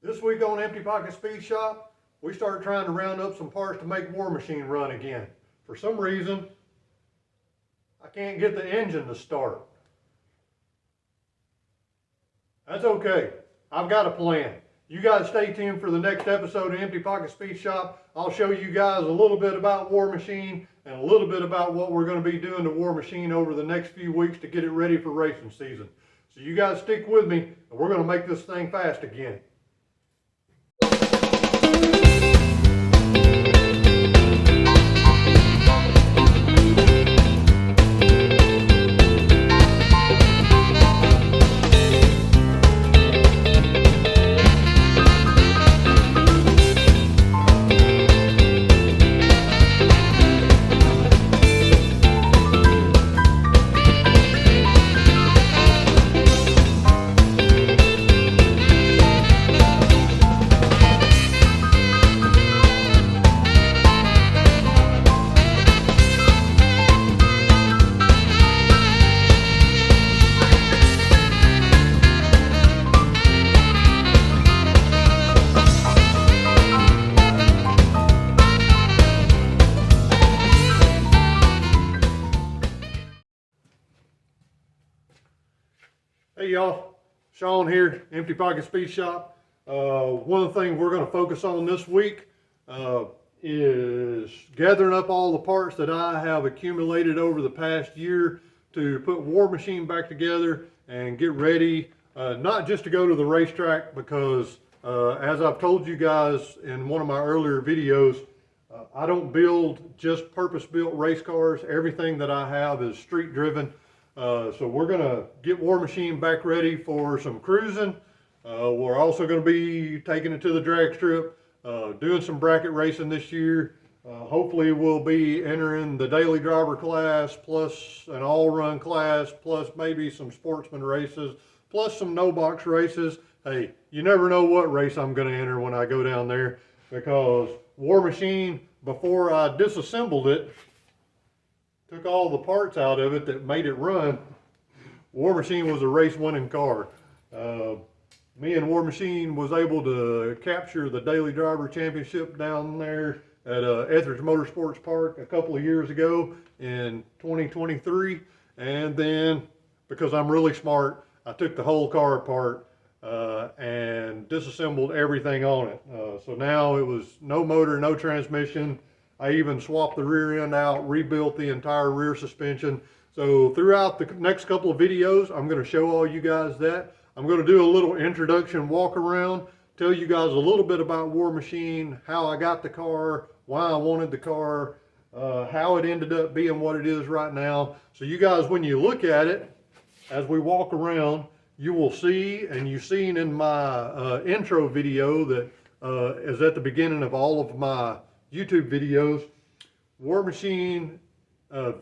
This week on Empty Pocket Speed Shop, we started trying to round up some parts to make War Machine run again. For some reason, I can't get the engine to start. That's okay. I've got a plan. You guys stay tuned for the next episode of Empty Pocket Speed Shop. I'll show you guys a little bit about War Machine and a little bit about what we're going to be doing to War Machine over the next few weeks to get it ready for racing season. So you guys stick with me, and we're going to make this thing fast again. Hey y'all, Sean here, Empty Pocket Speed Shop. One of the things we're going to focus on this week is gathering up all the parts that I have accumulated over the past year to put War Machine back together and get ready, not just to go to the racetrack, because as I've told you guys in one of my earlier videos, I don't build just purpose-built race cars. Everything that I have is street driven. So we're going to get War Machine back ready for some cruising. We're also going to be taking it to the drag strip, doing some bracket racing this year. Hopefully we'll be entering the daily driver class, plus an all-run class, plus maybe some sportsman races, plus some no-box races. Hey, you never know what race I'm going to enter when I go down there, because War Machine, before I disassembled it, took all the parts out of it that made it run, War Machine was a race-winning car. Me and War Machine was able to capture the Daily Driver Championship down there at Etheridge Motorsports Park a couple of years ago in 2023. And then, because I'm really smart, I took the whole car apart and disassembled everything on it. So now it was no motor, no transmission. I even swapped the rear end out, rebuilt the entire rear suspension. So throughout the next couple of videos, I'm going to show all you guys that. I'm going to do a little introduction walk around, tell you guys a little bit about War Machine, how I got the car, why I wanted the car, how it ended up being what it is right now. So you guys, when you look at it, as we walk around, you will see, and you've seen in my intro video that is at the beginning of all of my YouTube videos, War Machine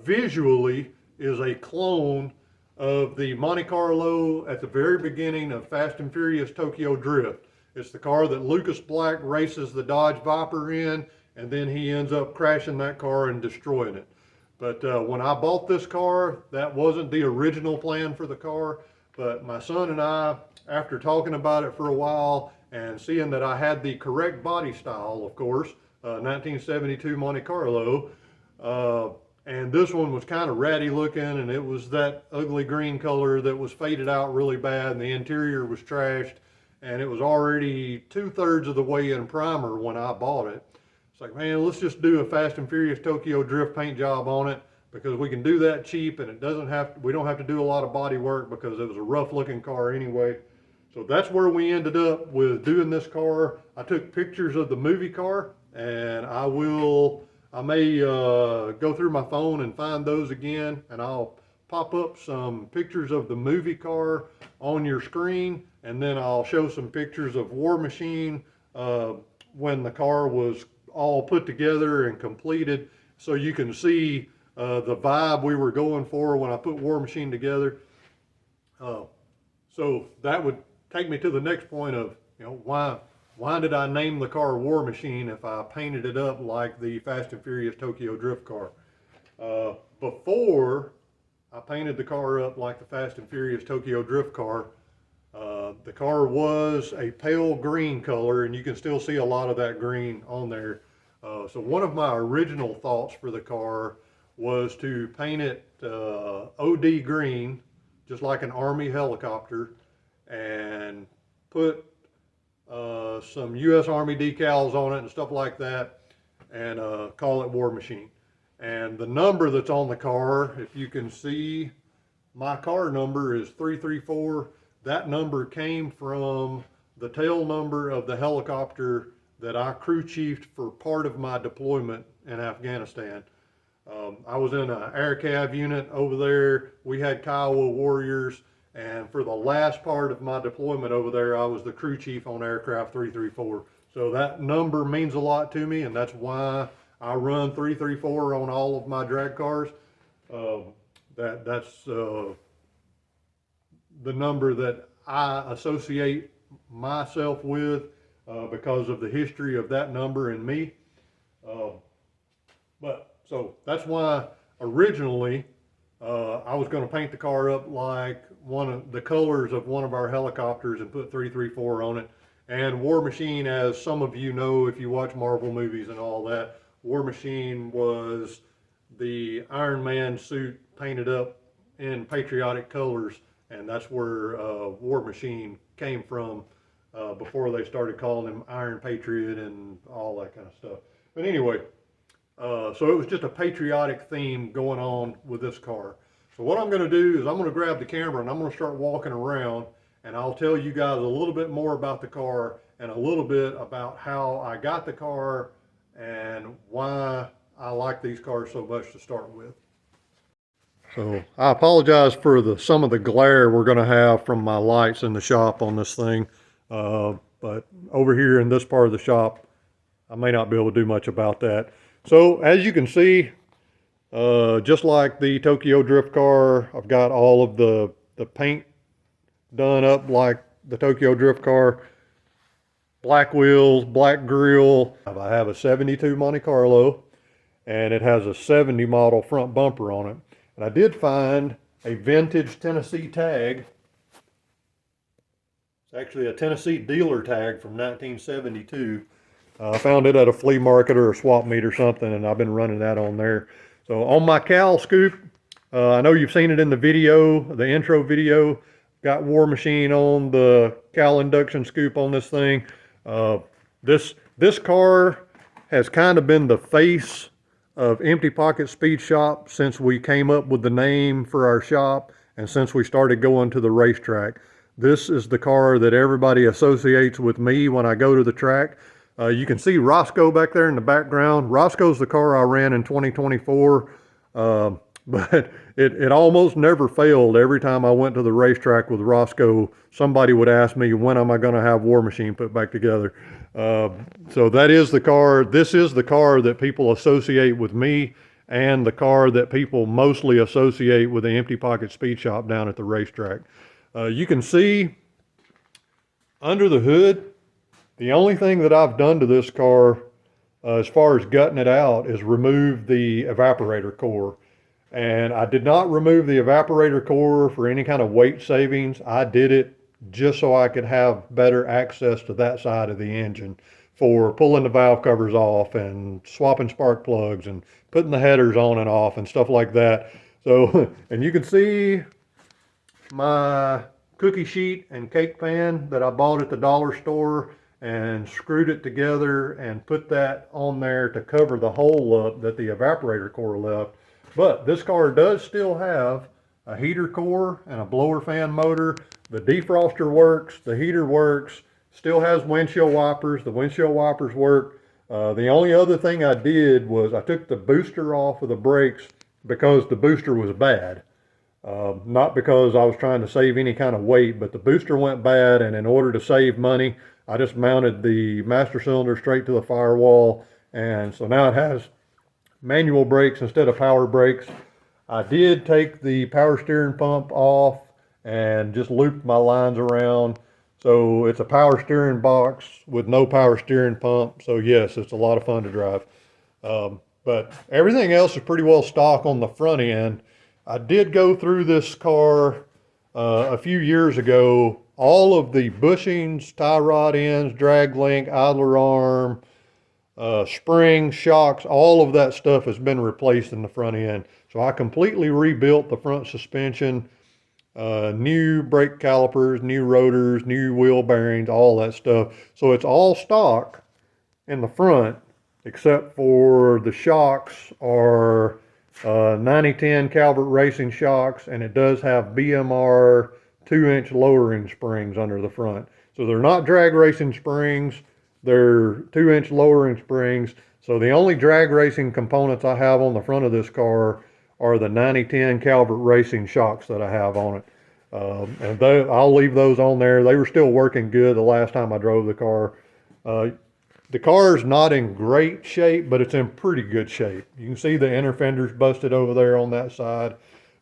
visually is a clone of the Monte Carlo at the very beginning of Fast and Furious Tokyo Drift. It's the car that Lucas Black races the Dodge Viper in, and then he ends up crashing that car and destroying it. But when I bought this car, that wasn't the original plan for the car, but my son and I, after talking about it for a while and seeing that I had the correct body style, of course, 1972 Monte Carlo, and this one was kind of ratty looking, and it was that ugly green color that was faded out really bad, and the interior was trashed, and it was already 2/3 of the way in primer when I bought it. It's like, man, let's just do a Fast and Furious Tokyo Drift paint job on it, because we can do that cheap, and we don't have to do a lot of body work, because it was a rough looking car anyway. So that's where we ended up with doing this car. I took pictures of the movie car, and I may go through my phone and find those again, and I'll pop up some pictures of the movie car on your screen, and then I'll show some pictures of War Machine when the car was all put together and completed, so you can see the vibe we were going for when I put War Machine together. So that would take me to the next point of, why did I name the car War Machine if I painted it up like the Fast and Furious Tokyo Drift car? Before I painted the car up like the Fast and Furious Tokyo Drift car, The car was a pale green color, and you can still see a lot of that green on there. So one of my original thoughts for the car was to paint it OD green, just like an Army helicopter, and put some U.S. Army decals on it and stuff like that, and call it War Machine. And the number that's on the car, if you can see, my car number is 334. That number came from the tail number of the helicopter that I crew chiefed for part of my deployment in Afghanistan. I was in an air cav unit over there. We had Kiowa Warriors, and for the last part of my deployment over there, I was the crew chief on aircraft 334. So that number means a lot to me, and that's why I run 334 on all of my drag cars. That's the number that I associate myself with because of the history of that number and me. So that's why originally I was going to paint the car up like one of the colors of one of our helicopters and put 334 on it. And War Machine, as some of you know if you watch Marvel movies and all that, War Machine was the Iron Man suit painted up in patriotic colors, and that's where War Machine came from before they started calling him Iron Patriot and all that kind of stuff. But anyway, so it was just a patriotic theme going on with this car. So what I'm going to do is I'm going to grab the camera and I'm going to start walking around, and I'll tell you guys a little bit more about the car and a little bit about how I got the car and why I like these cars so much to start with. So I apologize for some of the glare we're going to have from my lights in the shop on this thing, but over here in this part of the shop I may not be able to do much about that. So as you can see, just like the Tokyo Drift car, I've got all of the paint done up like the Tokyo Drift car. Black wheels, black grille. I have a 72 Monte Carlo, and it has a 70 model front bumper on it. And I did find a vintage Tennessee tag. It's actually a Tennessee dealer tag from 1972. I found it at a flea market or a swap meet or something, and I've been running that on there. So on my Cal scoop, I know you've seen it in the video, the intro video, got War Machine on the Cal induction scoop on this thing. This car has kind of been the face of Empty Pocket Speed Shop since we came up with the name for our shop and since we started going to the racetrack. This is the car that everybody associates with me when I go to the track. You can see Roscoe back there in the background. Roscoe's the car I ran in 2024, but it almost never failed. Every time I went to the racetrack with Roscoe, somebody would ask me, when am I going to have War Machine put back together? So that is the car. This is the car that people associate with me and the car that people mostly associate with the Empty Pocket Speed Shop down at the racetrack. You can see under the hood, the only thing that I've done to this car as far as gutting it out is remove the evaporator core. And I did not remove the evaporator core for any kind of weight savings. I did it just so I could have better access to that side of the engine for pulling the valve covers off and swapping spark plugs and putting the headers on and off and stuff like that. So, and you can see my cookie sheet and cake pan that I bought at the dollar store and screwed it together and put that on there to cover the hole up that the evaporator core left. But this car does still have a heater core and a blower fan motor. The defroster works, the heater works, still has windshield wipers. The windshield wipers work. The only other thing I did was I took the booster off of the brakes because the booster was bad. Not because I was trying to save any kind of weight, but the booster went bad, and in order to save money, I just mounted the master cylinder straight to the firewall, and so now it has manual brakes instead of power brakes. I did take the power steering pump off and just looped my lines around. So it's a power steering box with no power steering pump. So yes, it's a lot of fun to drive. But everything else is pretty well stock on the front end. I did go through this car a few years ago all of the bushings, tie rod ends, drag link, idler arm, springs, shocks, all of that stuff has been replaced in the front end. So I completely rebuilt the front suspension, new brake calipers, new rotors, new wheel bearings, all that stuff. So it's all stock in the front, except for the shocks are 9010 Calvert Racing shocks, and it does have BMR 2-inch lowering springs under the front. So they're not drag racing springs, they're 2-inch lowering springs. So the only drag racing components I have on the front of this car are the 9010 Calvert Racing shocks that I have on it. And I'll leave those on there. They were still working good the last time I drove the car. The car is not in great shape, but it's in pretty good shape. You can see the inner fender's busted over there on that side.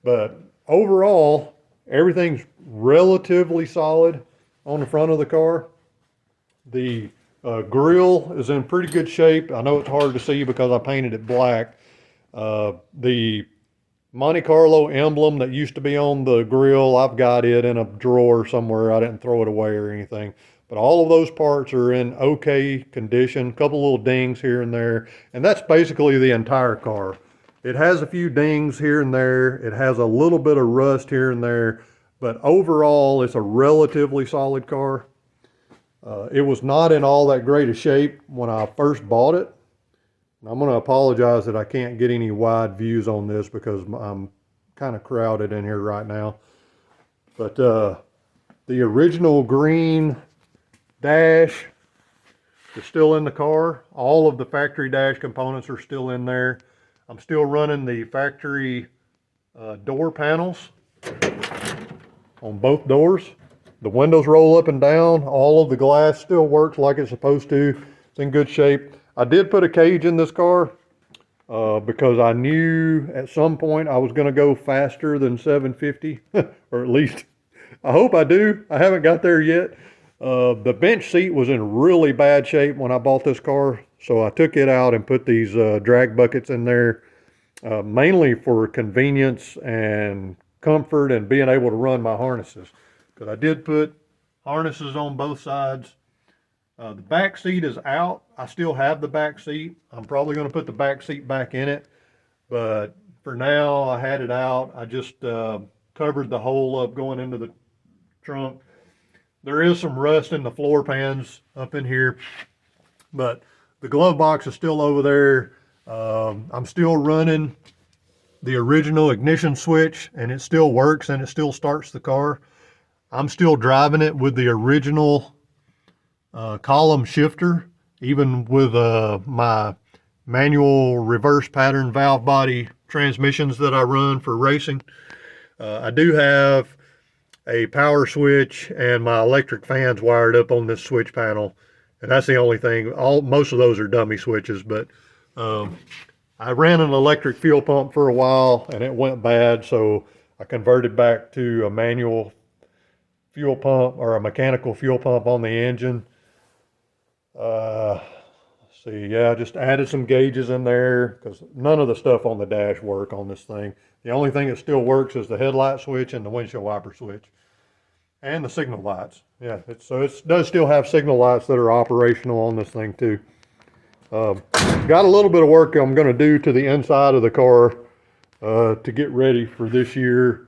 But overall, everything's relatively solid on the front of the car. The grille is in pretty good shape. I know it's hard to see because I painted it black. The Monte Carlo emblem that used to be on the grille, I've got it in a drawer somewhere. I didn't throw it away or anything. But all of those parts are in okay condition, a couple little dings here and there, and that's basically the entire car. It has a few dings here and there, it has a little bit of rust here and there, but overall it's a relatively solid car. It was not in all that great a shape when I first bought it. I'm going to apologize that I can't get any wide views on this because I'm kind of crowded in here right now. But the original green dash is still in the car. All of the factory dash components are still in there. I'm still running the factory door panels on both doors. The windows roll up and down. All of the glass still works like it's supposed to. It's in good shape. I did put a cage in this car because I knew at some point I was going to go faster than 750, or at least I hope I do. I haven't got there yet. The bench seat was in really bad shape when I bought this car, so I took it out and put these drag buckets in there, mainly for convenience and comfort and being able to run my harnesses. Because I did put harnesses on both sides. The back seat is out. I still have the back seat. I'm probably going to put the back seat back in it, but for now I had it out. I just covered the hole up going into the trunk. There is some rust in the floor pans up in here, but the glove box is still over there. I'm still running the original ignition switch, and it still works and it still starts the car. I'm still driving it with the original column shifter, even with my manual reverse pattern valve body transmissions that I run for racing. I do have a power switch and my electric fans wired up on this switch panel, and that's the only thing. Most of those are dummy switches, but I ran an electric fuel pump for a while and it went bad, so I converted back to a manual fuel pump or a mechanical fuel pump on the engine. Let's see, yeah, I just added some gauges in there because none of the stuff on the dash work on this thing. The only thing that still works is the headlight switch and the windshield wiper switch and the signal lights. Yeah, so it does still have signal lights that are operational on this thing too. Got a little bit of work I'm going to do to the inside of the car to get ready for this year.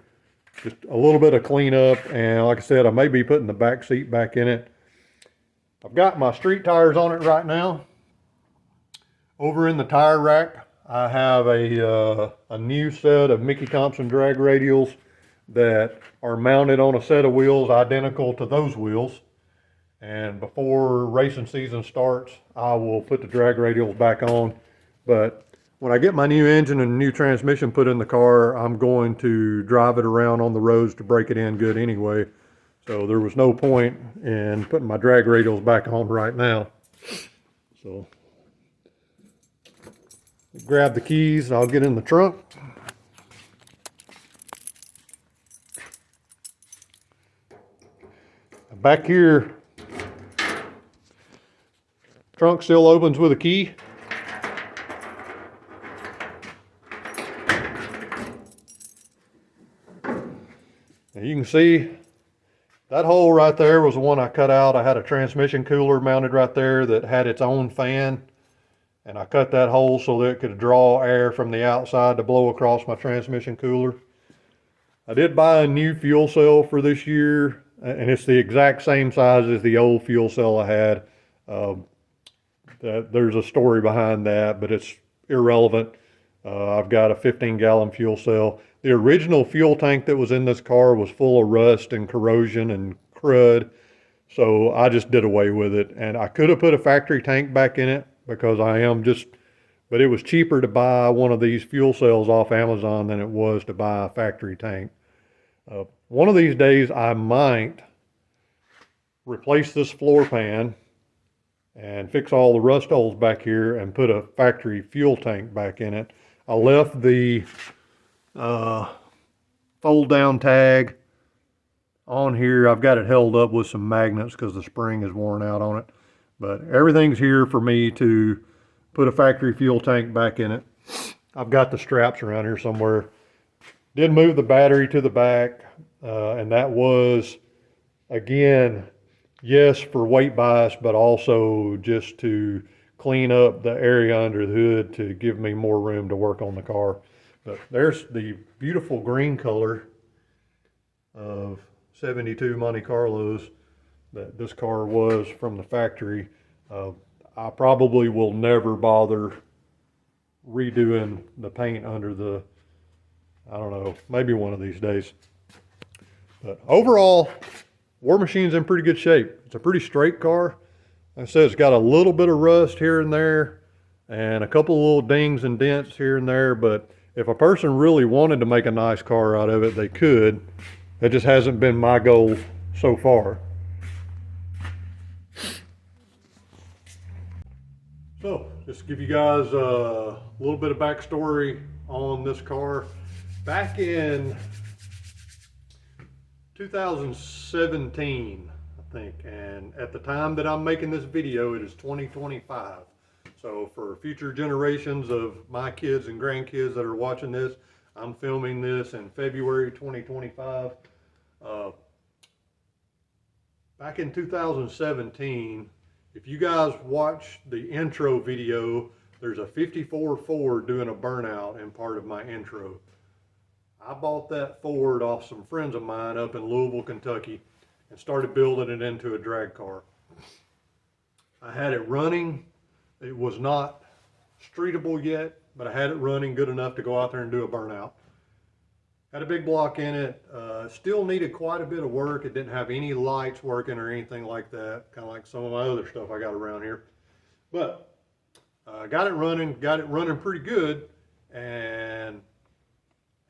Just a little bit of cleanup, and like I said, I may be putting the back seat back in it. I've got my street tires on it right now. Over in the tire rack, I have a new set of Mickey Thompson drag radials that are mounted on a set of wheels identical to those wheels. And before racing season starts, I will put the drag radials back on. But when I get my new engine and new transmission put in the car, I'm going to drive it around on the roads to break it in good anyway. So there was no point in putting my drag radials back on right now. So grab the keys, I'll get in the trunk. Back here, trunk still opens with a key. Now you can see That hole right there was the one I cut out. I had a transmission cooler mounted right there that had its own fan, and I cut that hole so that it could draw air from the outside to blow across my transmission cooler. I did buy a new fuel cell for this year, and it's the exact same size as the old fuel cell I had. There's a story behind that, but it's irrelevant. I've got a 15-gallon fuel cell. The original fuel tank that was in this car was full of rust and corrosion and crud, so I just did away with it. And I could have put a factory tank back in it because but it was cheaper to buy one of these fuel cells off Amazon than it was to buy a factory tank. One of these days I might replace this floor pan and fix all the rust holes back here and put a factory fuel tank back in it. I left the fold down tag on here. I've got it held up with some magnets because the spring is worn out on it. But everything's here for me to put a factory fuel tank back in it. I've got the straps around here somewhere. Did move the battery to the back, and that was, again, yes, for weight bias, but also just to clean up the area under the hood to give me more room to work on the car. But there's the beautiful green color of 72 Monte Carlos that this car was from the factory. I probably will never bother redoing the paint under the, I don't know, maybe one of these days. But overall, War Machine's in pretty good shape. It's a pretty straight car. Like I said, it's got a little bit of rust here and there and a couple of little dings and dents here and there, but if a person really wanted to make a nice car out of it, they could. It just hasn't been my goal so far. So, just to give you guys a little bit of backstory on this car. Back in 2017, I think, and at the time that I'm making this video, it is 2025. So for future generations of my kids and grandkids that are watching this, I'm filming this in February 2025. Back in 2017, if you guys watch the intro video, there's a 54 Ford doing a burnout in part of my intro. I bought that Ford off some friends of mine up in Louisville, Kentucky, and started building it into a drag car. I had it running. It was not streetable yet, but I had it running good enough to go out there and do a burnout. Had a big block in it. Still needed quite a bit of work. It didn't have any lights working or anything like that, kind of like some of my other stuff I got around here. But got it running pretty good, and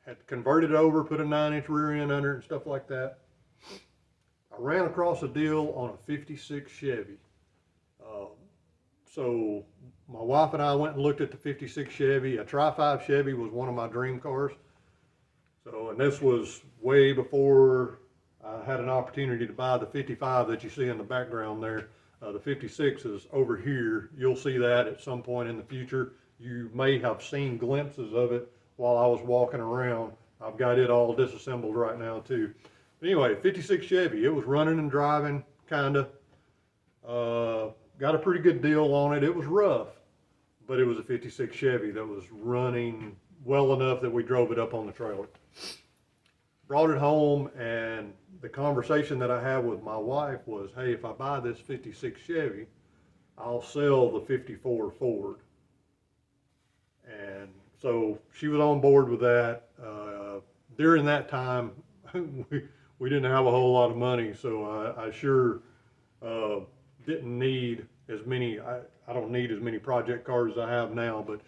had converted it over, put a 9-inch rear end under it and stuff like that. I ran across a deal on a 56 Chevy. So my wife and I went and looked at the 56 Chevy. A Tri-5 Chevy was one of my dream cars. So, and this was way before I had an opportunity to buy the 55 that you see in the background there. The 56 is over here. You'll see that at some point in the future. You may have seen glimpses of it while I was walking around. I've got it all disassembled right now too. But anyway, 56 Chevy, it was running and driving, kinda. Got a pretty good deal on it. It was rough, but it was a 56 Chevy that was running well enough that we drove it up on the trailer. Brought it home, and the conversation that I had with my wife was, hey, if I buy this 56 Chevy, I'll sell the 54 Ford. And so she was on board with that. During that time, we didn't have a whole lot of money, so I sure didn't need as many, I don't need as many project cars as I have now, but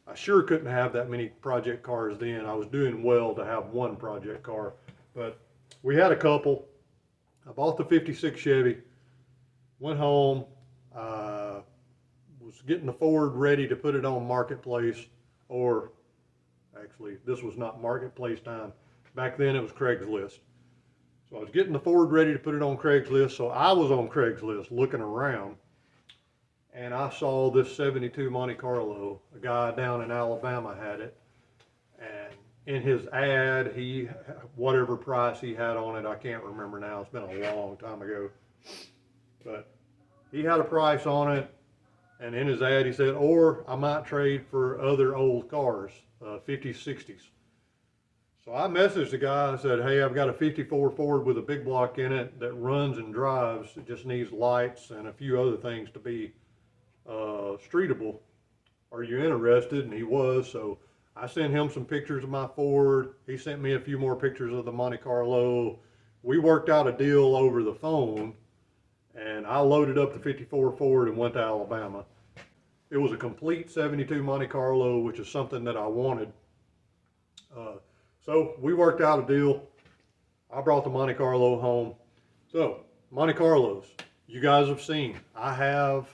I sure couldn't have that many project cars then. I was doing well to have one project car, but we had a couple. I bought the 56 Chevy, went home, was getting the Ford ready to put it on Marketplace, or actually this was not Marketplace time. Back then it was Craigslist. So I was getting the Ford ready to put it on Craigslist, so I was on Craigslist looking around, and I saw this 72 Monte Carlo. A guy down in Alabama had it, and in his ad, whatever price he had on it, I can't remember now. It's been a long time ago. But he had a price on it, and in his ad he said, or I might trade for other old cars, 50s, 60s. So I messaged the guy and said, hey, I've got a 54 Ford with a big block in it that runs and drives. It just needs lights and a few other things to be streetable. Are you interested? And he was. So I sent him some pictures of my Ford. He sent me a few more pictures of the Monte Carlo. We worked out a deal over the phone, and I loaded up the 54 Ford and went to Alabama. It was a complete 72 Monte Carlo, which is something that I wanted. So we worked out a deal. I brought the Monte Carlo home. So Monte Carlos, you guys have seen. I have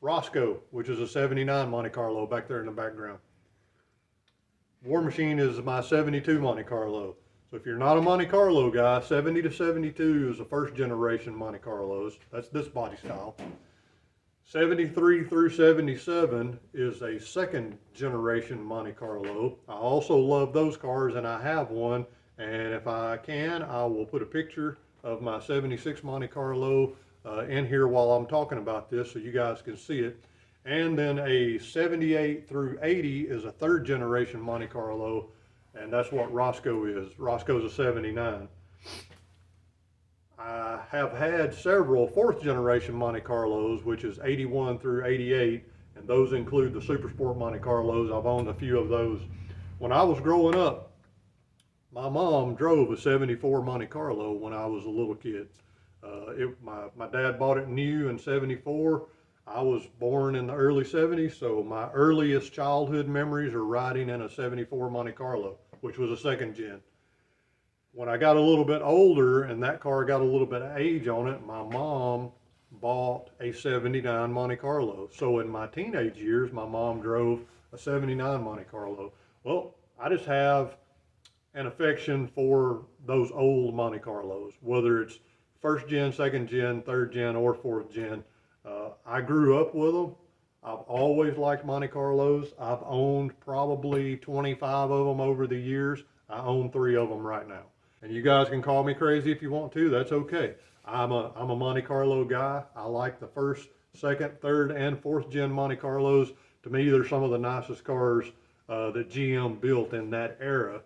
Roscoe, which is a 79 Monte Carlo back there in the background. War Machine is my 72 Monte Carlo. So if you're not a Monte Carlo guy, 70 to 72 is the first generation Monte Carlos. That's this body style. 73 through 77 is a second generation Monte Carlo. I also love those cars, and I have one. And if I can, I will put a picture of my 76 Monte Carlo in here while I'm talking about this so you guys can see it. And then a 78 through 80 is a third generation Monte Carlo, and that's what Roscoe is. Roscoe's a 79. I have had several fourth generation Monte Carlos, which is 81 through 88, and those include the Super Sport Monte Carlos. I've owned a few of those. When I was growing up, my mom drove a 74 Monte Carlo when I was a little kid. My dad bought it new in 74. I was born in the early 70s, so my earliest childhood memories are riding in a 74 Monte Carlo, which was a second gen. When I got a little bit older and that car got a little bit of age on it, my mom bought a 79 Monte Carlo. So in my teenage years, my mom drove a 79 Monte Carlo. Well, I just have an affection for those old Monte Carlos, whether it's first gen, second gen, third gen, or fourth gen. I grew up with them. I've always liked Monte Carlos. I've owned probably 25 of them over the years. I own 3 of them right now. And you guys can call me crazy if you want to. That's okay. I'm a Monte Carlo guy. I like the first, second, third, and fourth gen Monte Carlos. To me, they're some of the nicest cars that GM built in that era.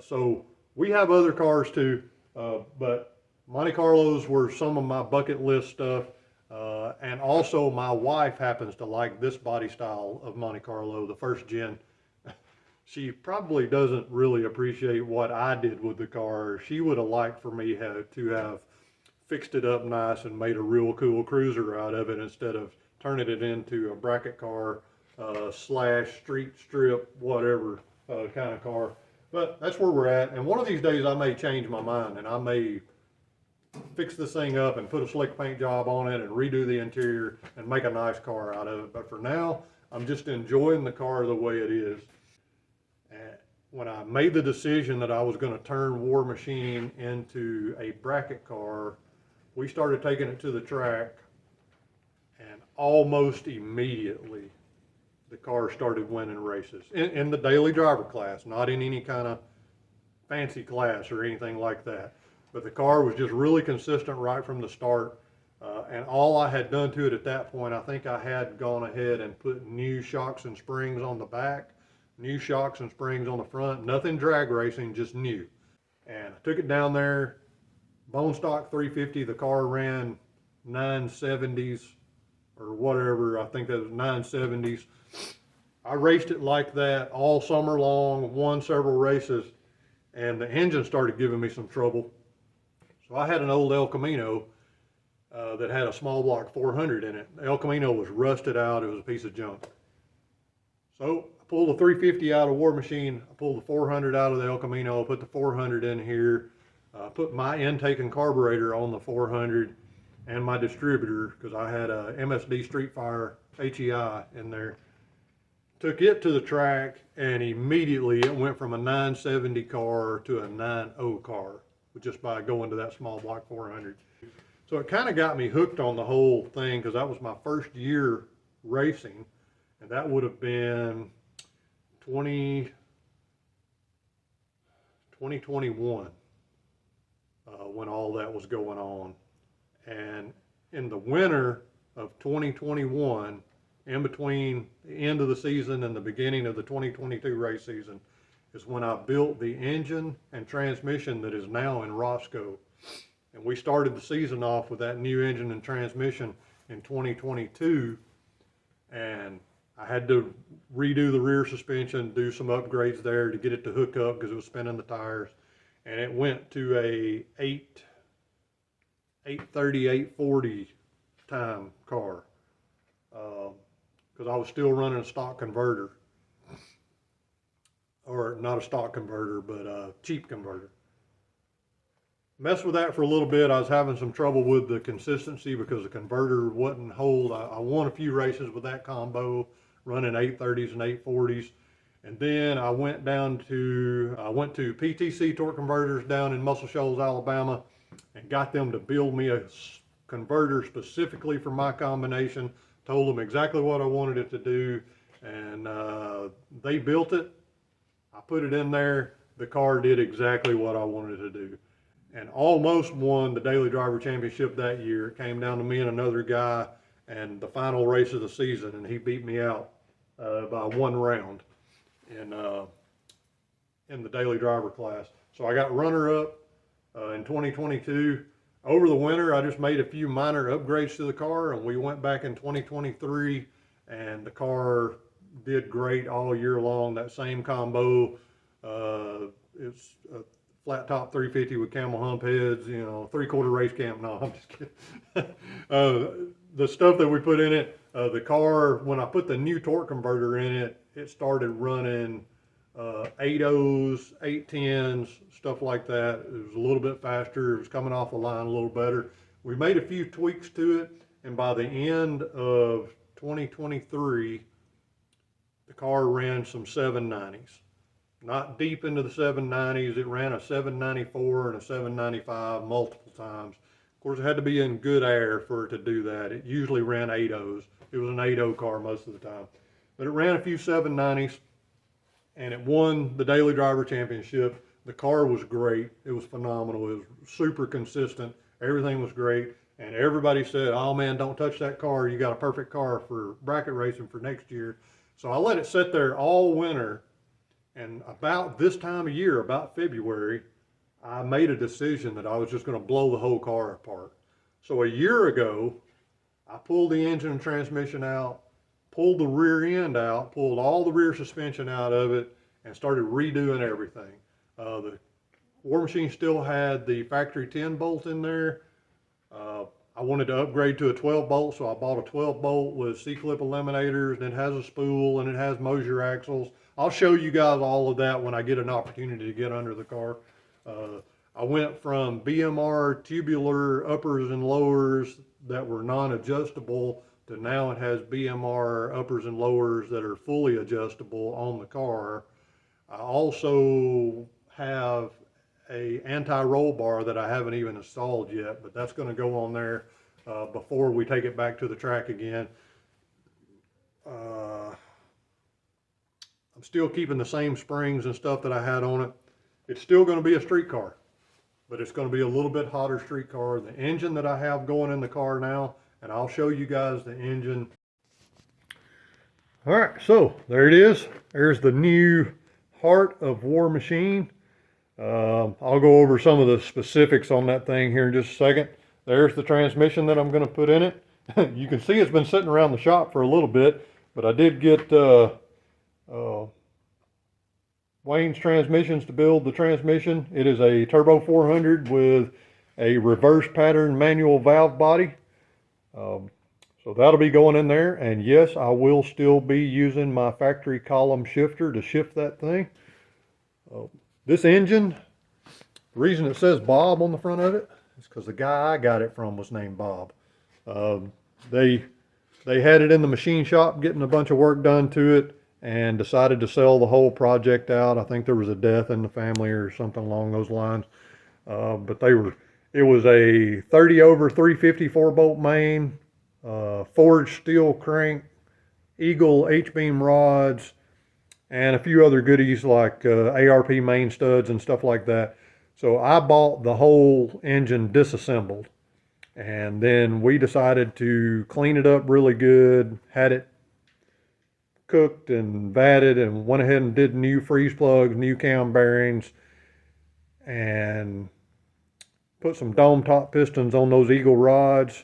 So we have other cars too, but Monte Carlos were some of my bucket list stuff. And also my wife happens to like this body style of Monte Carlo, the first gen. She probably doesn't really appreciate what I did with the car. She would have liked for me to have fixed it up nice and made a real cool cruiser out of it instead of turning it into a bracket car slash street strip, whatever kind of car. But that's where we're at. And one of these days I may change my mind and I may fix this thing up and put a slick paint job on it and redo the interior and make a nice car out of it. But for now, I'm just enjoying the car the way it is. And when I made the decision that I was going to turn War Machine into a bracket car, we started taking it to the track, and almost immediately the car started winning races in the daily driver class, not in any kind of fancy class or anything like that. But the car was just really consistent right from the start. And all I had done to it at that point, I think I had gone ahead and put new shocks and springs on the back, new shocks and springs on the front, nothing drag racing, just new. And I took it down there, bone stock 350, the car ran 970s or whatever, I think that was 970s. I raced it like that all summer long, won several races, and the engine started giving me some trouble. So I had an old El Camino that had a small block 400 in it. The El Camino was rusted out. It was a piece of junk. So I pulled the 350 out of War Machine. I pulled the 400 out of the El Camino. I put the 400 in here. Put my intake and carburetor on the 400 and my distributor because I had a MSD Street Fire HEI in there. Took it to the track, and immediately it went from a 970 car to a 90 car just by going to that small block 400. So it kind of got me hooked on the whole thing because that was my first year racing, and that would have been 2021 when all that was going on. And in the winter of 2021, in between the end of the season and the beginning of the 2022 race season, is when I built the engine and transmission that is now in Roscoe. And we started the season off with that new engine and transmission in 2022. And I had to redo the rear suspension, do some upgrades there to get it to hook up because it was spinning the tires. And it went to a 830, 840 time car because I was still running a stock converter. Or not a stock converter, but a cheap converter. Messed with that for a little bit. I was having some trouble with the consistency because the converter wouldn't hold. I won a few races with that combo, running 830s and 840s. And then I went to PTC Torque Converters down in Muscle Shoals, Alabama, and got them to build me a converter specifically for my combination. Told them exactly what I wanted it to do, and they built it. I put it in there. The car did exactly what I wanted it to do, and almost won the Daily Driver Championship that year. It came down to me and another guy, and the final race of the season, and he beat me out by 1 round in the Daily Driver class. So I got runner-up in 2022. Over the winter, I just made a few minor upgrades to the car, and we went back in 2023, and the car did great all year long. That same combo, it's a flat top 350 with camel hump heads, 3/4 race cam. No, I'm just kidding. The stuff that we put in it, the car, when I put the new torque converter in it, it started running 8.0s, 8.10s, stuff like that. It was a little bit faster. It was coming off the line a little better. We made a few tweaks to it, and by the end of 2023, the car ran some 790s. Not deep into the 790s. It ran a 794 and a 795 multiple times. Of course, it had to be in good air for it to do that. It usually ran 8.0s. It was an 8.0 car most of the time. But it ran a few 790s, and it won the Daily Driver Championship. The car was great. It was phenomenal. It was super consistent. Everything was great. And everybody said, oh man, don't touch that car. You got a perfect car for bracket racing for next year. So I let it sit there all winter. And about this time of year, about February, I made a decision that I was just going to blow the whole car apart. So a year ago, I pulled the engine and transmission out, pulled the rear end out, pulled all the rear suspension out of it, and started redoing everything. The War Machine still had the factory 10 bolt in there. I wanted to upgrade to a 12 bolt, so I bought a 12 bolt with C-clip eliminators, and it has a spool, and it has Mosier axles. I'll show you guys all of that when I get an opportunity to get under the car. I went from BMR tubular uppers and lowers that were non-adjustable to now it has BMR uppers and lowers that are fully adjustable on the car. I also have a anti-roll bar that I haven't even installed yet, but that's going to go on there before we take it back to the track again. I'm still keeping the same springs and stuff that I had on it. It's still going to be a street car, but it's going to be a little bit hotter street car. The engine that I have going in the car now, and I'll show you guys the engine. All right, so there it is. There's the new Heart of War Machine. I'll go over some of the specifics on that thing here in just a second. There's the transmission that I'm going to put in it. You can see it's been sitting around the shop for a little bit, but I did get Wayne's Transmissions to build the transmission. It is a Turbo 400 with a reverse pattern manual valve body. So that'll be going in there, and yes, I will still be using my factory column shifter to shift that thing. This engine, the reason it says Bob on the front of it is because the guy I got it from was named Bob. They had it in the machine shop getting a bunch of work done to it and decided to sell the whole project out. I think there was a death in the family or something along those lines. But it was a 30 over 350 4-bolt main, forged steel crank, Eagle H-beam rods, and a few other goodies like ARP main studs and stuff like that. So I bought the whole engine disassembled, and then we decided to clean it up really good, had it cooked and vatted, and went ahead and did new freeze plugs, new cam bearings, and put some dome top pistons on those Eagle rods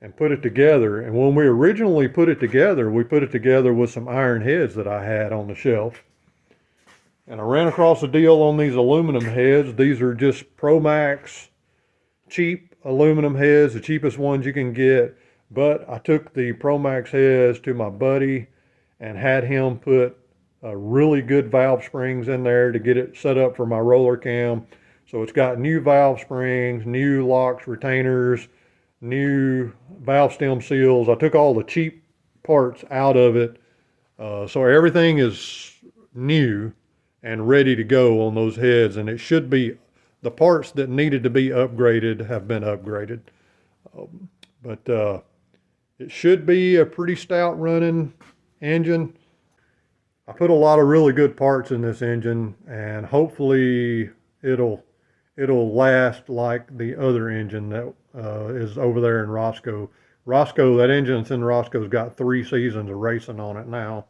and put it together. And when we originally put it together, we put it together with some iron heads that I had on the shelf. And I ran across a deal on these aluminum heads. These are just Pro-Max cheap aluminum heads, the cheapest ones you can get. But I took the Pro-Max heads to my buddy and had him put really good valve springs in there to get it set up for my roller cam. So it's got new valve springs, new locks, retainers, new valve stem seals. I took all the cheap parts out of it. So everything is new and ready to go on those heads, and it should be, the parts that needed to be upgraded have been upgraded. But it should be a pretty stout running engine. I put a lot of really good parts in this engine, and hopefully it'll last like the other engine that is over there in Roscoe. Roscoe, that engine that's in Roscoe's got 3 seasons of racing on it now,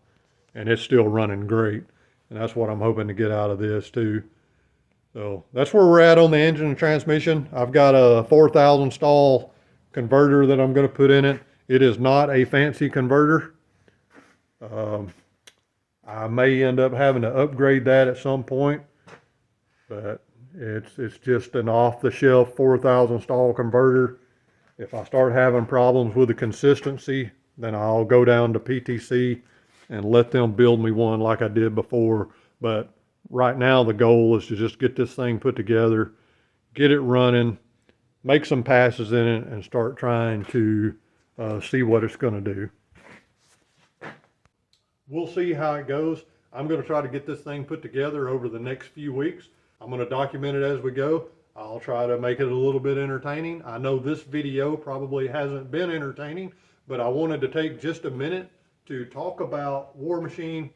and it's still running great. And that's what I'm hoping to get out of this too. So that's where we're at on the engine and transmission. I've got a 4,000 stall converter that I'm going to put in it. It is not a fancy converter. I may end up having to upgrade that at some point, but it's just an off-the-shelf 4,000 stall converter. If I start having problems with the consistency, then I'll go down to PTC and let them build me one like I did before. But right now the goal is to just get this thing put together, get it running, make some passes in it, and start trying to see what it's going to do. We'll see how it goes. I'm going to try to get this thing put together over the next few weeks. I'm going to document it as we go. I'll try to make it a little bit entertaining. I know this video probably hasn't been entertaining, but I wanted to take just a minute to talk about War Machine,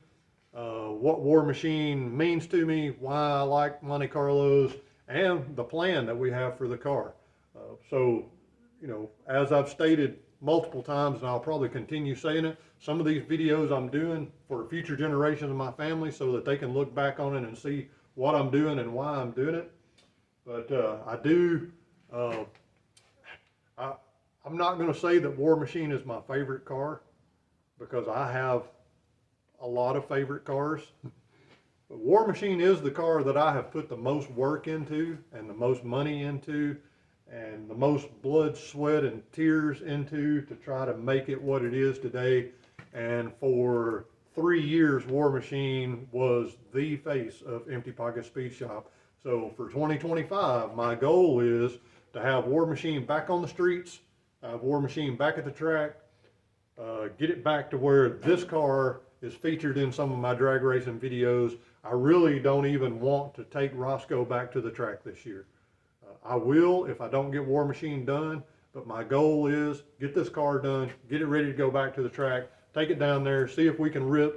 what War Machine means to me, why I like Monte Carlos, and the plan that we have for the car. So, you know, as I've stated multiple times, and I'll probably continue saying it, some of these videos I'm doing for future generations of my family so that they can look back on it and see what I'm doing and why I'm doing it. But I'm not going to say that War Machine is my favorite car, because I have a lot of favorite cars. But War Machine is the car that I have put the most work into and the most money into and the most blood, sweat, and tears into to try to make it what it is today. And for 3 years, War Machine was the face of Empty Pocket Speed Shop. So for 2025, my goal is to have War Machine back on the streets, have War Machine back at the track, get it back to where this car is featured in some of my drag racing videos. I really don't even want to take Roscoe back to the track this year. I will if I don't get War Machine done, but my goal is get this car done, get it ready to go back to the track, take it down there, see if we can run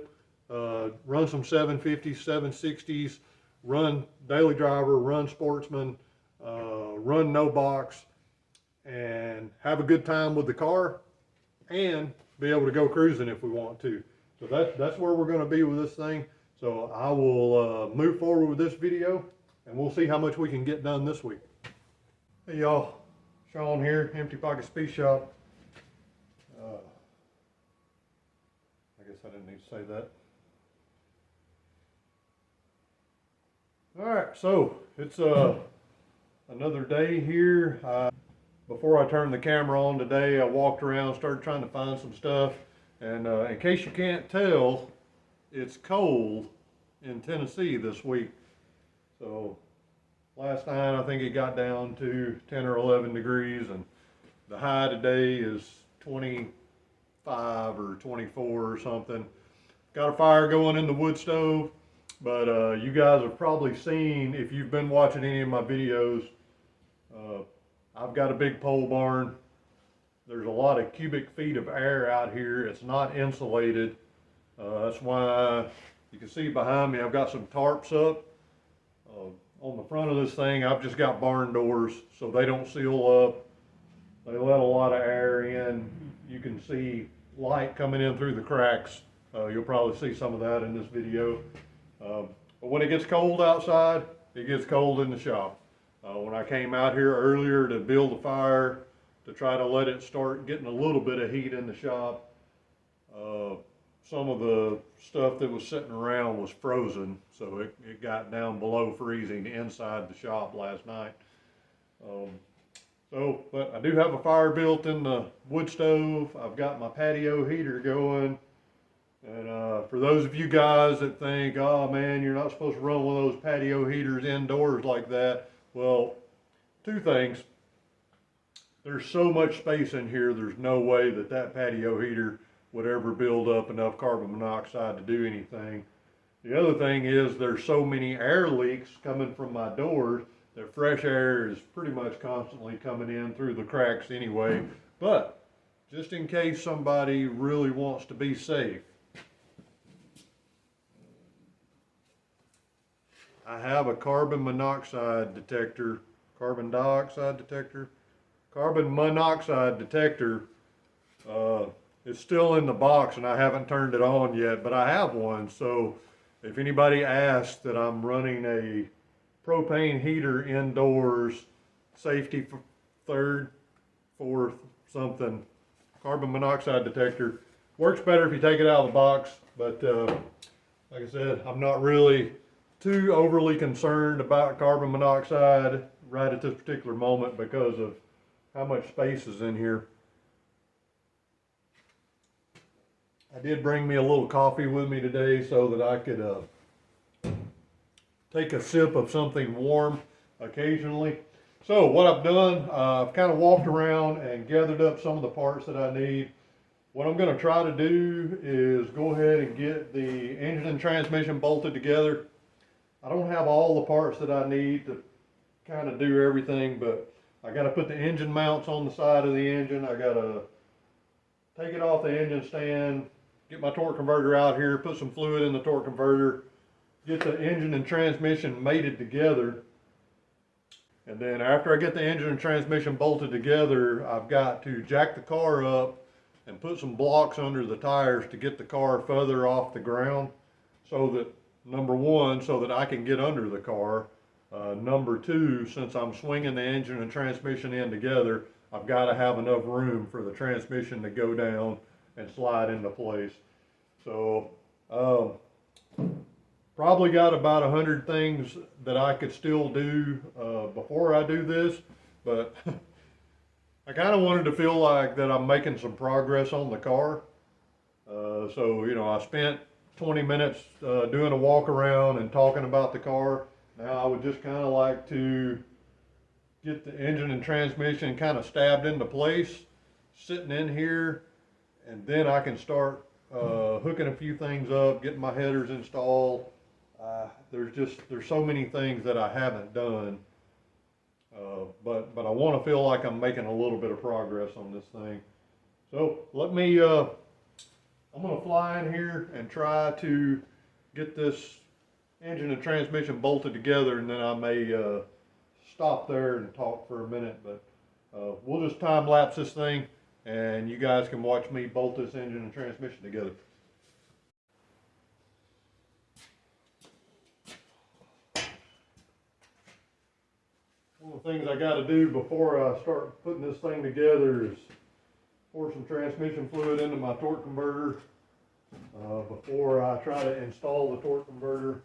some 750s, 760s, run daily driver, run sportsman, run no box, and have a good time with the car and be able to go cruising if we want to. So that's where we're going to be with this thing. So I will move forward with this video, and we'll see how much we can get done this week. Hey y'all, Sean here, Empty Pocket Speed Shop. I guess I didn't need to say that. All right, so it's another day here. Before I turned the camera on today, I walked around, started trying to find some stuff. And in case you can't tell, it's cold in Tennessee this week. So last night I think it got down to 10 or 11 degrees, and the high today is 25 or 24 or something. Got a fire going in the wood stove, but you guys have probably seen, if you've been watching any of my videos, I've got a big pole barn. There's a lot of cubic feet of air out here. It's not insulated. That's why You can see behind me I've got some tarps up. On the front of this thing I've just got barn doors so they don't seal up. They let a lot of air in. You can see light coming in through the cracks. You'll probably see some of that in this video. But when it gets cold outside, it gets cold in the shop. When I came out here earlier to build a fire, to try to let it start getting a little bit of heat in the shop, some of the stuff that was sitting around was frozen, so it got down below freezing inside the shop last night. But I do have a fire built in the wood stove. I've got my patio heater going. And for those of you guys that think, oh man, you're not supposed to run one of those patio heaters indoors like that. Well, two things. There's so much space in here, there's no way that that patio heater would ever build up enough carbon monoxide to do anything. The other thing is there's so many air leaks coming from my doors that fresh air is pretty much constantly coming in through the cracks anyway. But just in case somebody really wants to be safe, I have a carbon monoxide detector. It's still in the box and I haven't turned it on yet, but I have one. So if anybody asks that I'm running a propane heater indoors, safety for third, fourth, something, carbon monoxide detector, works better if you take it out of the box. But like I said, I'm not really too overly concerned about carbon monoxide right at this particular moment because of how much space is in here. I did bring me a little coffee with me today so that I could take a sip of something warm occasionally. So what I've done, I've kind of walked around and gathered up some of the parts that I need. What I'm going to try to do is go ahead and get the engine and transmission bolted together. I don't have all the parts that I need to kind of do everything, but I got to put the engine mounts on the side of the engine. I got to take it off the engine stand, get my torque converter out here, put some fluid in the torque converter, get the engine and transmission mated together. And then after I get the engine and transmission bolted together, I've got to jack the car up and put some blocks under the tires to get the car further off the ground, so that, number one, so that I can get under the car. Number two, since I'm swinging the engine and transmission in together, I've got to have enough room for the transmission to go down and slide into place. So probably got about 100 things that I could still do before I do this, but I kind of wanted to feel like that I'm making some progress on the car. So, you know, I spent 20 minutes doing a walk around and talking about the car. Now I would just kind of like to get the engine and transmission kind of stabbed into place, sitting in here, and then I can start hooking a few things up, getting my headers installed. There's so many things that I haven't done, but I want to feel like I'm making a little bit of progress on this thing. So let me, I'm going to fly in here and try to get this engine and transmission bolted together, and then I may stop there and talk for a minute, but we'll just time lapse this thing and you guys can watch me bolt this engine and transmission together. One of the things I got to do before I start putting this thing together is pour some transmission fluid into my torque converter before I try to install the torque converter.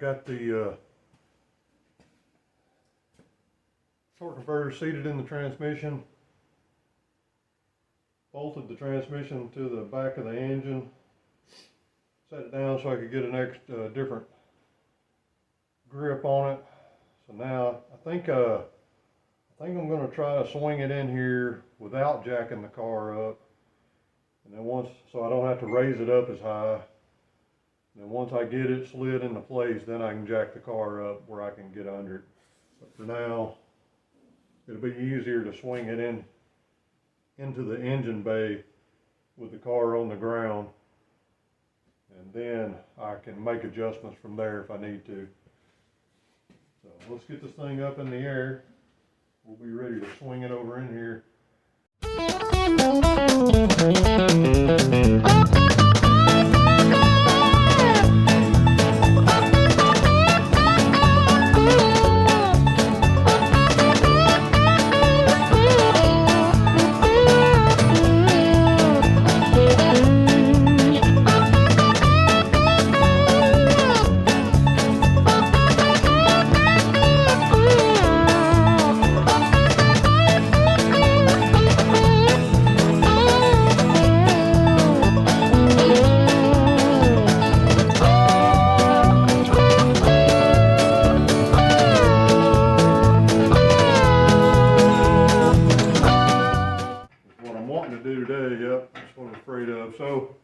got the torque converter seated in the transmission. Bolted the transmission to the back of the engine. Set it down so I could get an extra different grip on it. So now I think I'm going to try to swing it in here without jacking the car up, and then so I don't have to raise it up as high. And then once I get it slid into place, then I can jack the car up where I can get under it. But for now, it'll be easier to swing it into the engine bay with the car on the ground, and then I can make adjustments from there if I need to. So let's get this thing up in the air. We'll be ready to swing it over in here. So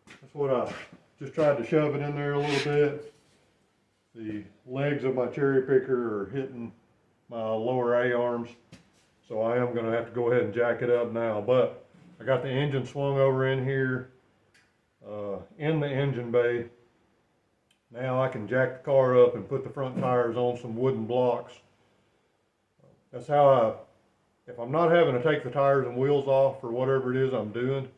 that's what I just tried to shove it in there a little bit. The legs of my cherry picker are hitting my lower A-arms, so I am going to have to go ahead and jack it up now. But I got the engine swung over in here in the engine bay. Now I can jack the car up and put the front tires on some wooden blocks. That's how if I'm not having to take the tires and wheels off for whatever it is I'm doing,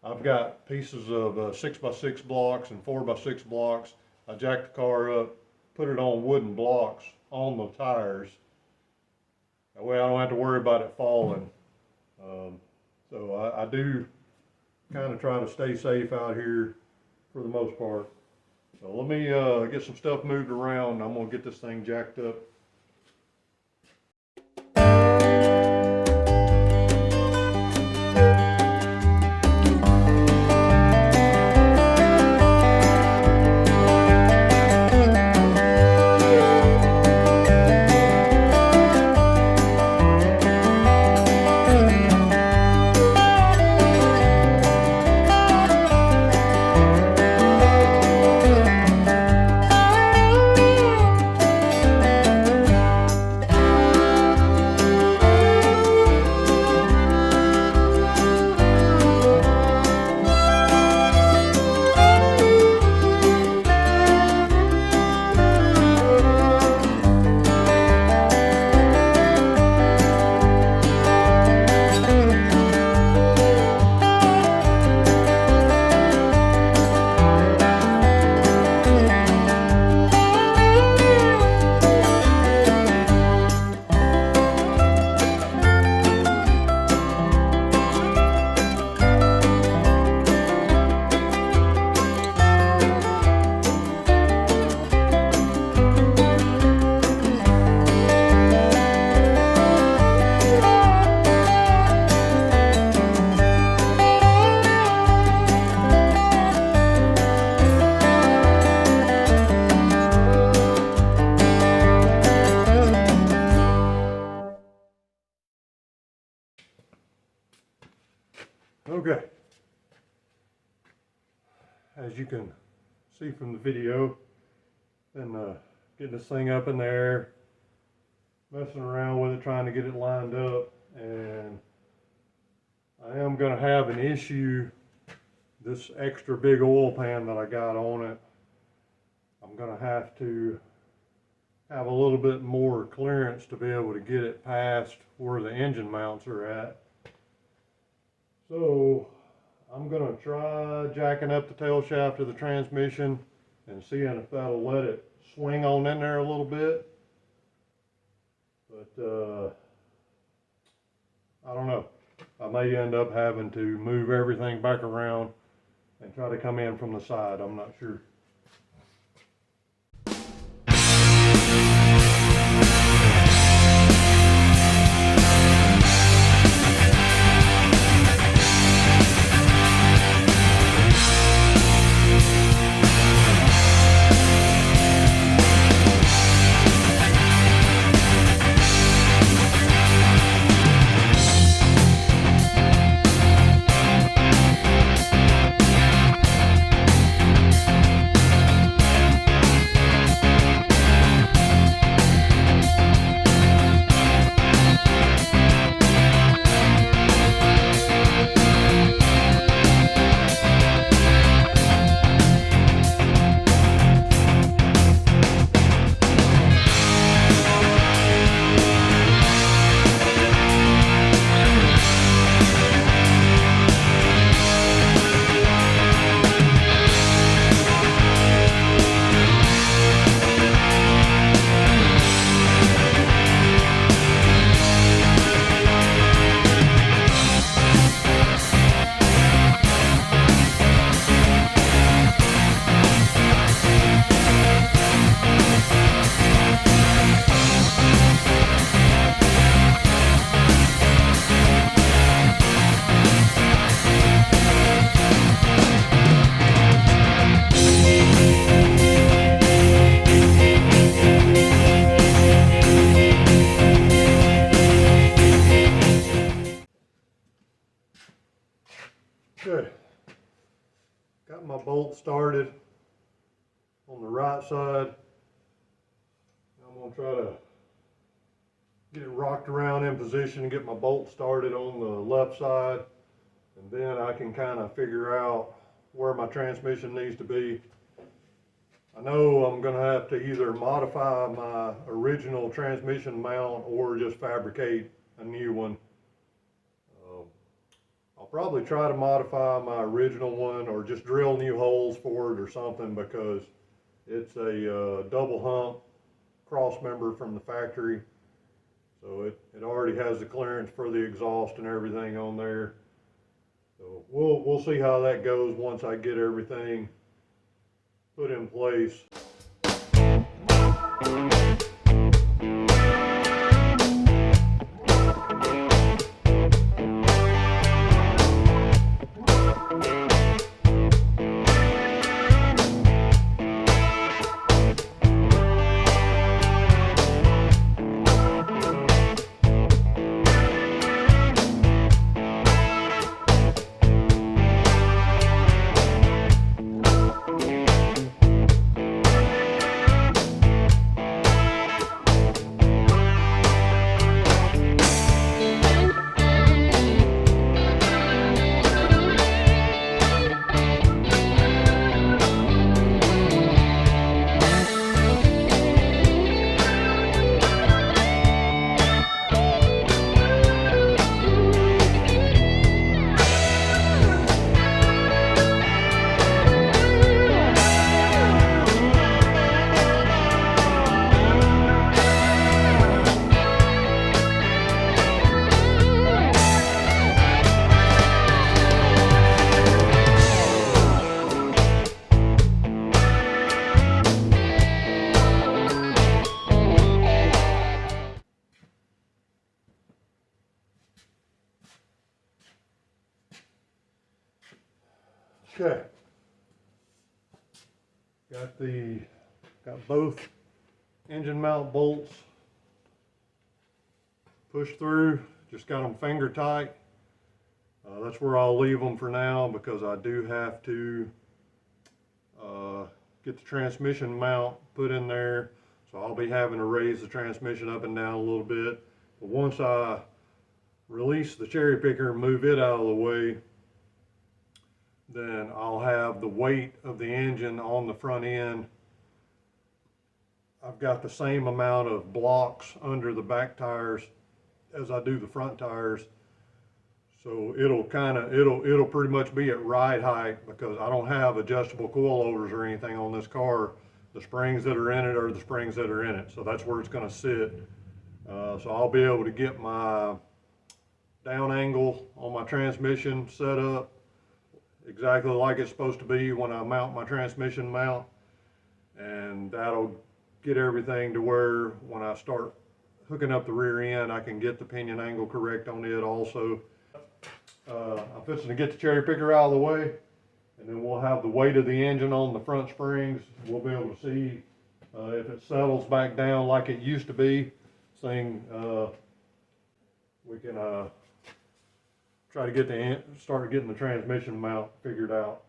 I've got pieces of 6x6 blocks and 4x6 blocks. I jack the car up, put it on wooden blocks on the tires. That way I don't have to worry about it falling. So I do kind of try to stay safe out here for the most part. So let me get some stuff moved around. I'm going to get this thing jacked up. Okay, as you can see from the video, been getting this thing up in the air, messing around with it, trying to get it lined up, and I am going to have an issue. This extra big oil pan that I got on it, I'm going to have a little bit more clearance to be able to get it past where the engine mounts are at. So I'm going to try jacking up the tail shaft of the transmission and seeing if that'll let it swing on in there a little bit. But I don't know. I may end up having to move everything back around and try to come in from the side. I'm not sure. Okay, got my bolt started on the right side. I'm going to try to get it rocked around in position and get my bolt started on the left side, and then I can kind of figure out where my transmission needs to be. I know I'm going to have to either modify my original transmission mount or just fabricate a new one. I'll probably try to modify my original one or just drill new holes for it or something, because it's a double hump cross member from the factory. So it already has the clearance for the exhaust and everything on there. So we'll see how that goes once I get everything put in place. Okay, got both engine mount bolts pushed through, just got them finger tight. That's where I'll leave them for now, because I do have to get the transmission mount put in there, so I'll be having to raise the transmission up and down a little bit. But once I release the cherry picker and move it out of the way, then I'll have the weight of the engine on the front end. I've got the same amount of blocks under the back tires as I do the front tires. So it'll pretty much be at ride height, because I don't have adjustable coilovers or anything on this car. The springs that are in it are the springs that are in it. So that's where it's gonna sit. So I'll be able to get my down angle on my transmission set up exactly like it's supposed to be when I mount my transmission mount, and that'll get everything to where when I start hooking up the rear end, I can get the pinion angle correct on it also. I'm fixing to get the cherry picker out of the way, and then we'll have the weight of the engine on the front springs. We'll be able to see if it settles back down like it used to be. We can try to start getting the transmission mount figured out.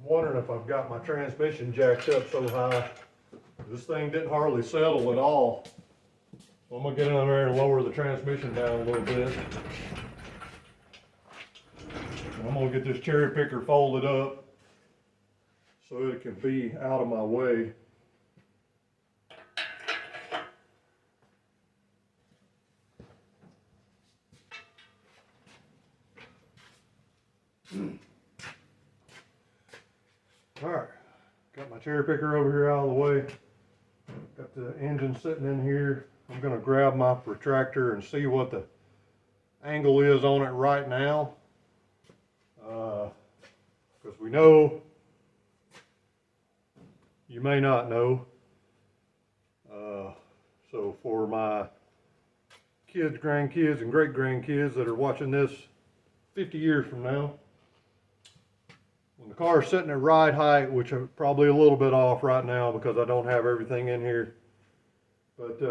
Wondering if I've got my transmission jacked up so high. This thing didn't hardly settle at all. So I'm gonna get in there and lower the transmission down a little bit. I'm gonna get this cherry picker folded up so it can be out of my way. All right, got my cherry picker over here out of the way. Got the engine sitting in here. I'm gonna grab my protractor and see what the angle is on it right now, because we know, you may not know, so for my kids, grandkids, and great-grandkids that are watching this 50 years from now, when the car is sitting at ride height, which I'm probably a little bit off right now because I don't have everything in here, but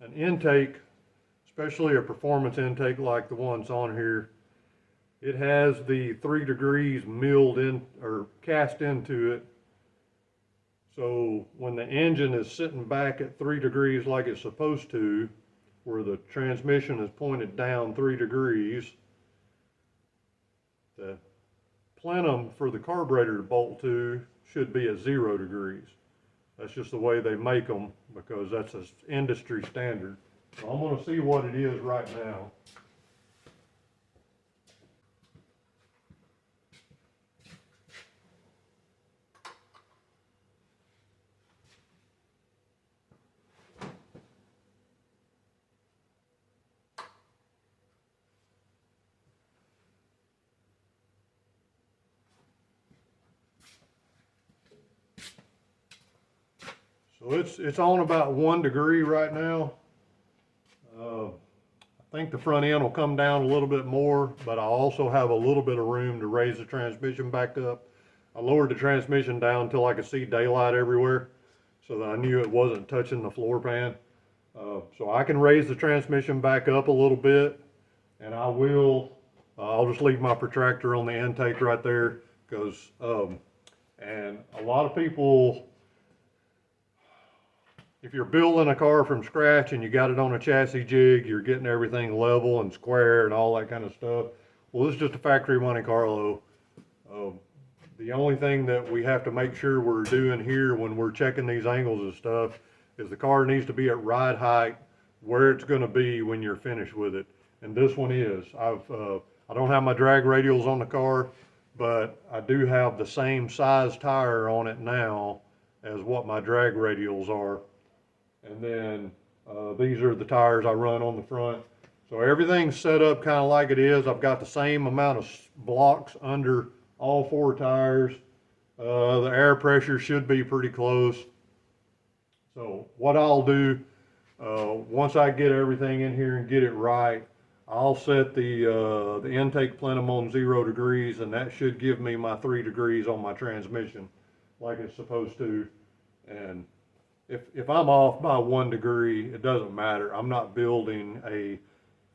an intake, especially a performance intake like the ones on here, it has the 3 degrees milled in or cast into it. So when the engine is sitting back at 3 degrees like it's supposed to, where the transmission is pointed down 3 degrees, the plenum for the carburetor to bolt to should be at 0 degrees. That's just the way they make them because that's an industry standard. So I'm going to see what it is right now. So it's on about 1 degree right now. I think the front end will come down a little bit more, but I also have a little bit of room to raise the transmission back up. I lowered the transmission down until I could see daylight everywhere, so that I knew it wasn't touching the floor pan. So I can raise the transmission back up a little bit, and I will. I'll just leave my protractor on the intake right there, because and a lot of people, if you're building a car from scratch and you got it on a chassis jig, you're getting everything level and square and all that kind of stuff. Well, this is just a factory Monte Carlo. The only thing that we have to make sure we're doing here when we're checking these angles and stuff is the car needs to be at ride height where it's going to be when you're finished with it. And this one is. I don't have my drag radials on the car, but I do have the same size tire on it now as what my drag radials are. And then these are the tires I run on the front. So everything's set up kind of like it is. I've got the same amount of blocks under all 4 tires. The air pressure should be pretty close. So what I'll do, once I get everything in here and get it right, I'll set the intake plenum on 0 degrees, and that should give me my 3 degrees on my transmission like it's supposed to. And if I'm off by 1 degree, it doesn't matter. I'm not building a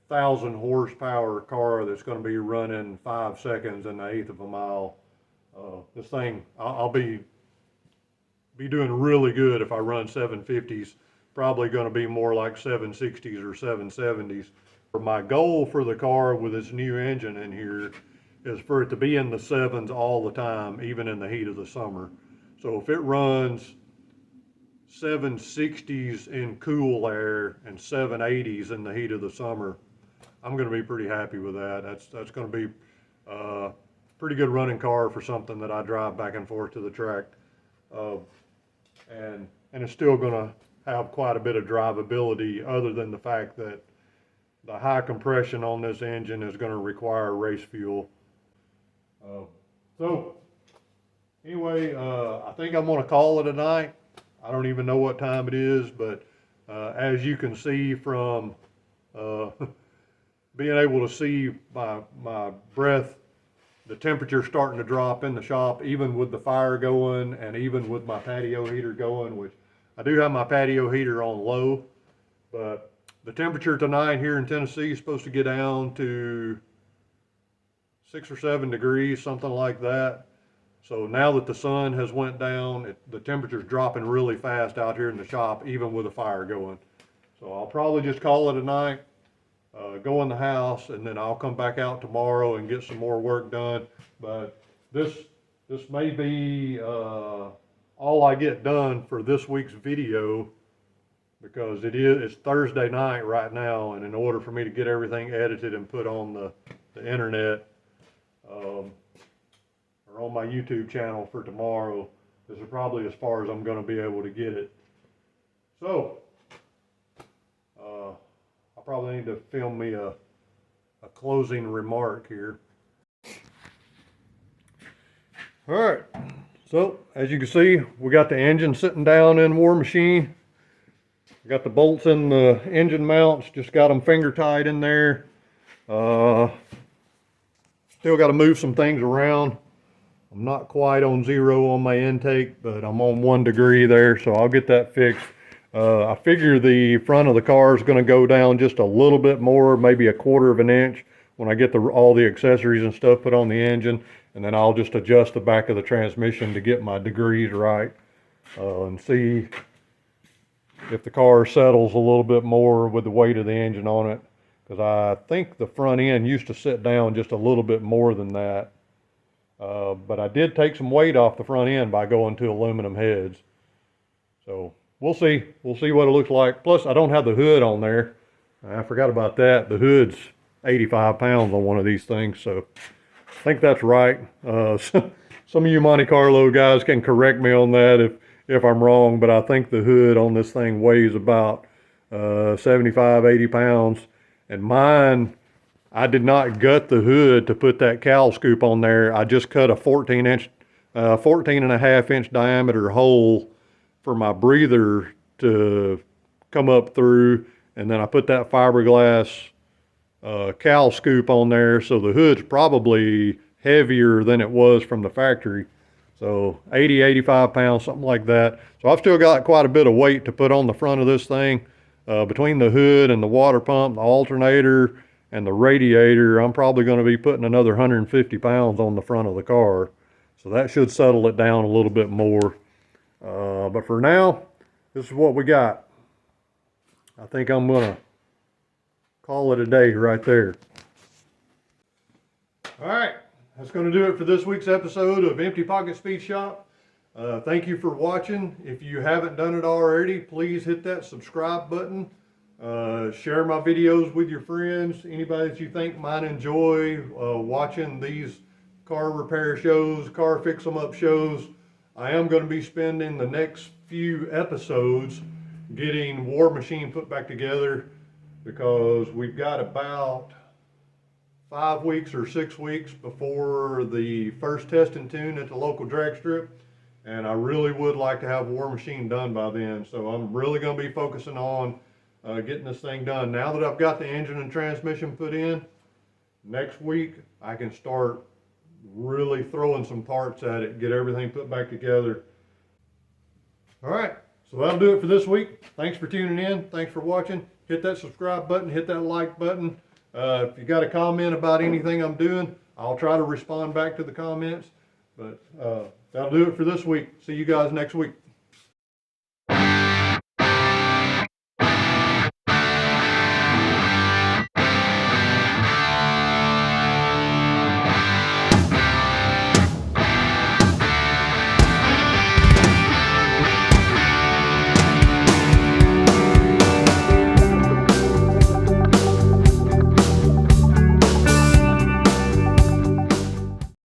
1,000 horsepower car that's going to be running 5 seconds in the 1/8 of a mile. This thing, I'll be doing really good if I run 750s. Probably going to be more like 760s or 770s. My goal for the car with this new engine in here is for it to be in the 7s all the time, even in the heat of the summer. So if it runs 760s in cool air and 780s in the heat of the summer, I'm going to be pretty happy with that. That's going to be a pretty good running car for something that I drive back and forth to the track. And it's still going to have quite a bit of drivability, other than the fact that the high compression on this engine is going to require race fuel. So anyway, I think I'm going to call it a night. I don't even know what time it is, but as you can see from being able to see my breath, the temperature starting to drop in the shop, even with the fire going and even with my patio heater going, which I do have my patio heater on low, but the temperature tonight here in Tennessee is supposed to get down to 6 or 7 degrees, something like that. So now that the sun has went down, the temperature's dropping really fast out here in the shop, even with the fire going. So I'll probably just call it a night, go in the house, and then I'll come back out tomorrow and get some more work done. But this may be all I get done for this week's video, because it's Thursday night right now, and in order for me to get everything edited and put on the internet, or on my YouTube channel for tomorrow, this is probably as far as I'm going to be able to get it. So, I I probably need to film me a closing remark here. All right, so as you can see, we got the engine sitting down in War Machine. We got the bolts in the engine mounts, just got them finger tied in there. Still got to move some things around. I'm not quite on 0 on my intake, but I'm on 1 degree there, so I'll get that fixed. I figure the front of the car is going to go down just a little bit more, maybe 1/4 of an inch when I get all the accessories and stuff put on the engine, and then I'll just adjust the back of the transmission to get my degrees right, and see if the car settles a little bit more with the weight of the engine on it, because I think the front end used to sit down just a little bit more than that. But I did take some weight off the front end by going to aluminum heads. So we'll see. We'll see what it looks like. Plus, I don't have the hood on there. I forgot about that. The hood's 85 pounds on one of these things, so I think that's right. Some of you Monte Carlo guys can correct me on that if I'm wrong, but I think the hood on this thing weighs about 75, 80 pounds. And mine, I did not gut the hood to put that cowl scoop on there. I just cut a 14 and a half inch diameter hole for my breather to come up through, and then I put that fiberglass cowl scoop on there, so the hood's probably heavier than it was from the factory. So 80, 85 pounds, something like that. So I've still got quite a bit of weight to put on the front of this thing. Between the hood and the water pump, the alternator, and the radiator, I'm probably going to be putting another 150 pounds on the front of the car. So that should settle it down a little bit more. But for now, this is what we got. I think I'm going to call it a day right there. All right, that's going to do it for this week's episode of Empty Pocket Speed Shop. Thank you for watching. If you haven't done it already, please hit that subscribe button. Share my videos with your friends, anybody that you think might enjoy watching these car repair shows, car fix-em-up shows. I am going to be spending the next few episodes getting War Machine put back together, because we've got about 5 weeks or 6 weeks before the first test and tune at the local drag strip, and I really would like to have War Machine done by then. So I'm really going to be focusing on getting this thing done. Now that I've got the engine and transmission put in, next week I can start really throwing some parts at it, get everything put back together. All right, so that'll do it for this week. Thanks for tuning in. Thanks for watching. Hit that subscribe button, hit that like button. If you got a comment about anything I'm doing, I'll try to respond back to the comments. But that'll do it for this week. See you guys next week.